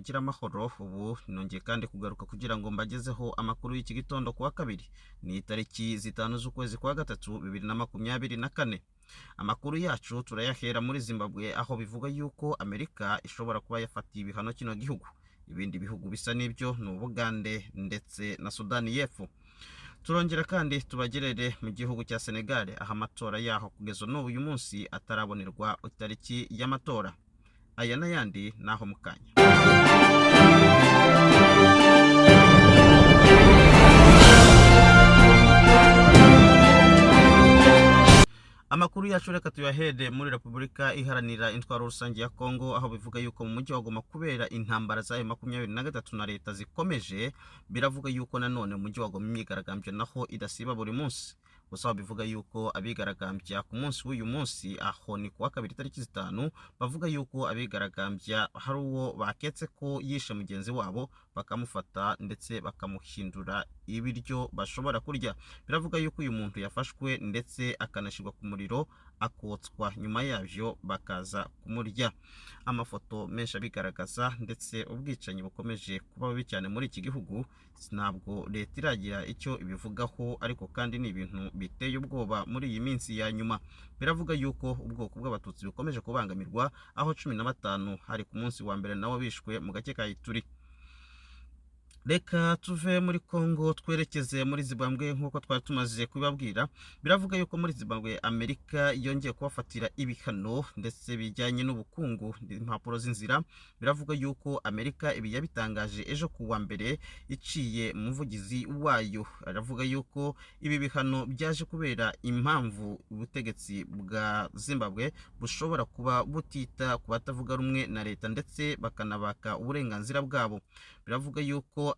mugira amahoro. Ubu nongeye kandi kugaruka kugira ngo mbagezeho amakuru y'iki gitondo kuwa kabiri ni itariki 5 z'ukwezi kwa gatatu 2024. Amakuru yacu turayahera muri Zimbabwe, aho bivuga yuko Amerika ishobora kuba yafatiye ibihano kino gihugu. Ibindi bihugu bisa n'ibyo ni Ubugande ndetse na Sudani y'Epfo. Turongera kandi tubagerere mu gihugu cya Senegal, aho amatora yaho kugeza n'uyu munsi atarabonerwa itariki y'amatora. Aya n'ayandi naho mukanya. Amakuru yacu reka tuyahede muri Repubulika Iharanira Intwaro Rusange ya Kongo, aho bivuga yuko mu mujyi wa Goma kubera intambara za M23 na leta zikomeje, biravuga yuko nanone mu mujyi wa Goma imyigaragambyo naho idasiba buri munsi. Gusa bivuga yuko abigaragambya ku munsi w'uyu munsi, aho ni kuwa kabiri tariki 5, bavuga yuko abigaragambya hari uwo baketse ko yishe mugenzi wabo, bakamufata ndetse bakamuhindura ibiryo bashobora kurya. Biravuga yuko uyu muntu yafashwe ndetse akanashirwa ku muriro akotswa, nyuma yavyo bakaza kumurya. Amafoto menshi abigaragaza, ndetse ubwicanyi bukomeje kuba bibi cyane muri iki gihugu. Ntabwo leta iragira icyo ibivugaho, ariko kandi ni ibintu biteye ubwoba muri iyi minsi ya nyuma. Biravuga yuko ubwoko bw'abatutsi bukomeje kubangamirwa, aho 15 hari ku munsi wa mbere nabo bishwe mu gace ka Ituri. Reka tuve muri Kongo twerekeze muri Zimbabwe nk'uko twari tumaze kubabwira. Biravuga yuko muri Zimbabwe Amerika yongeye kubafatira ibihano ndetse bijyanye n'ubukungu, impapuro z'inzira. Biravuga yuko Amerika ibi yabitangaje ejo ku wa mbere iciye umuvugizi wayo. Aravuga yuko ibi bihano byaje kubera impamvu ubutegetsi bwa Zimbabwe bushobora kuba butita ku batavuga rumwe na leta ndetse bakanabaka uburenganzira bwabo. Biravuga yuko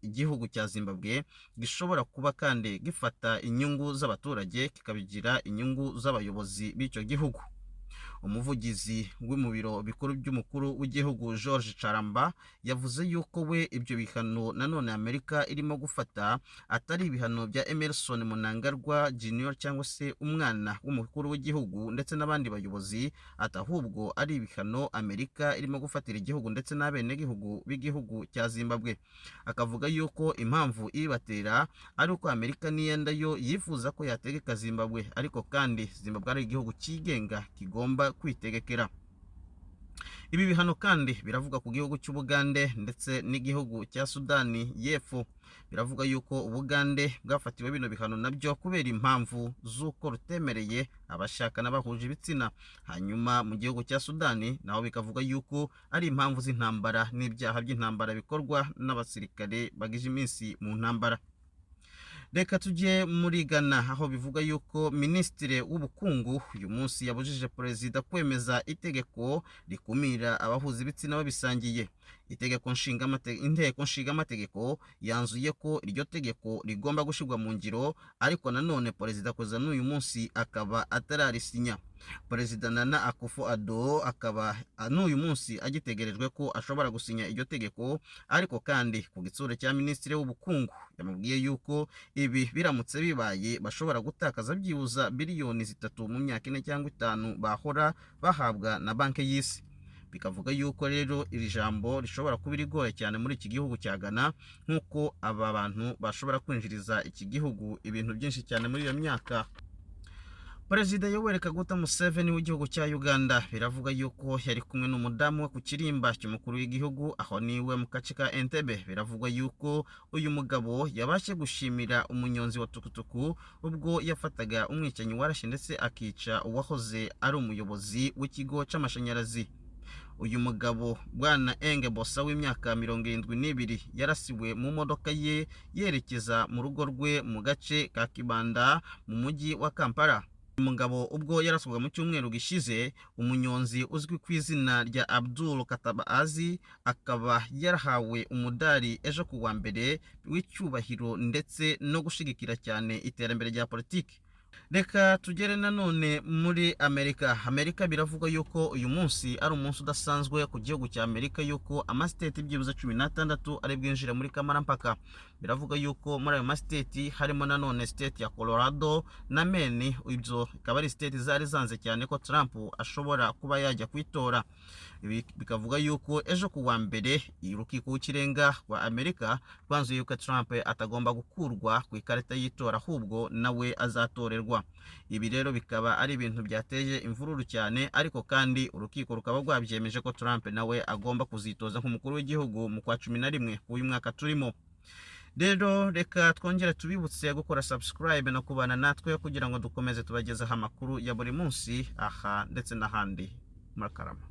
igihugu cya Zimbabwe gishobora kuba kandi gifata inyungu z'abaturage kikabigira inyungu z'abayobozi b'icyo gihugu. Umuvugizi mu biro bikuru by'umukuru w'igihugu George Charamba yavuze yuko we ibyo bihano nanone Amerika irimo gufata atari ibihano bya Emerson Mnangagwa Junior cyangwa se umwana w'umukuru w'igihugu ndetse n'abandi bayobozi, atahubwo ari ibihano Amerika irimo gufatira igihugu ndetse n'abenegihugu b'igihugu cya Zimbabwe. Akavuga yuko impamvu ibatera ari uko Amerika niyenda yo yifuza ko yategeka Zimbabwe, ariko kandi Zimbabwe ari igihugu cyigenga kigomba kwitegekera. Ibi bihano kandi biravuga ku gihugu cy'Ubugande ndetse n'igihugu cya Sudani y'Epfo. Biravuga yuko Ubugande bwafatiwe bino bihano nabyo kubera impamvu z'uko rutemereye abashakana bahuje ibitsina. Hanyuma mu gihugu cya Sudani naho bikavuga yuko ari impamvu z'intambara n'ibyaha by'intambara bikorwa n'abasirikare bagije iminsi mu ntambara. Reka tujye muri Ghana, aho bivuga yuko Minisitiri w'Ubukungu uyu munsi yabujije Perezida kwemeza itegeko rikumira abahuza ibitsina babisangiye. Inteko nshingamategeko yanzuye ko iryo tegeko rigomba gushyirwa mu ngiro, ariko nanone Perezida kuza n'uyu munsi akaba atararisinya. Perezida Nana Akufo-Addo akaba n'uyu munsi agitegerejwe ko ashobora gusinya iryo tegeko, ariko kandi ku gitsure cya Minisitiri w'Ubukungu yamubwiye yuko ibi biramutse bibaye bashobora gutakaza byibuza biliyoni 3 mu myaka 4 cyangwa 5 bahora bahabwa na Banki y'Isi. Bikavuga yuko rero iri jambo rishobora kuba rigoye cyane muri iki gihugu cya Ghana, nk'uko aba bantu bashobora kwinjiriza iki gihugu ibintu byinshi cyane muri iyo myaka. Perezida Yoweri Kaguta Museveni w'igihugu cya Uganda biravuga yuko yari kumwe n'umudamu we ku kirimba cy'umukuru w'igihugu, aho niwe mu gace ka Entebbe. Biravuga yuko uyu mugabo yabashe gushimira umunyonzi wa tukutuku ubwo yafataga umwicanyi warashe ndetse akica uwahoze ari umuyobozi w'ikigo cy'amashanyarazi. Uyu mugabo Bwana Enge Bosa w'imyaka 72 yarasiwe mu modoka ye yerekeza mu rugo rwe mu gace ka Kibanda mu mujyi wa Kampala. Umugabo ubwo yaraswaga mu cyumweru gishize, umunyonzi uzwi ku izina rya Abdul Katabazi akaba yarahawe umudari ejo ku wa mbere w'icyubahiro ndetse no gushigikira cyane iterambere rya politiki. Reka tugere nanone muri Amerika biravuga yuko uyu munsi ari umunsi udasanzwe ku gihugu cya Amerika, yuko amastate byibuze 16 ari bwinjira muri kamarampaka. Biravuga yuko muri ayo mastate harimo nanone state ya Colorado na Maine. Ibyo ikaba ari state zari zanze cyane ko Trump ashobora kuba yajya kwitora. Ibi bikavuga yuko ejo ku wa mbere urukiko w'ikirenga rwa Amerika rwanzuye yuko Trump atagomba gukurwa ku ikarita y'itora ahubwo nawe azatorerwa. Ibi rero bikaba ari ibintu byateje imvururu cyane, ariko kandi urukiko rukaba rwabyemeje ko Trump nawe agomba kuzitoza nk'umukuru w'igihugu mu kwa 11 w'uyu mwaka turimo. Rero reka twongere tubibutse gukora subscribe no kubana natwe kugira ngo dukomeze tubagezeho amakuru ya buri munsi aha ndetse n'ahandi. Murakarama.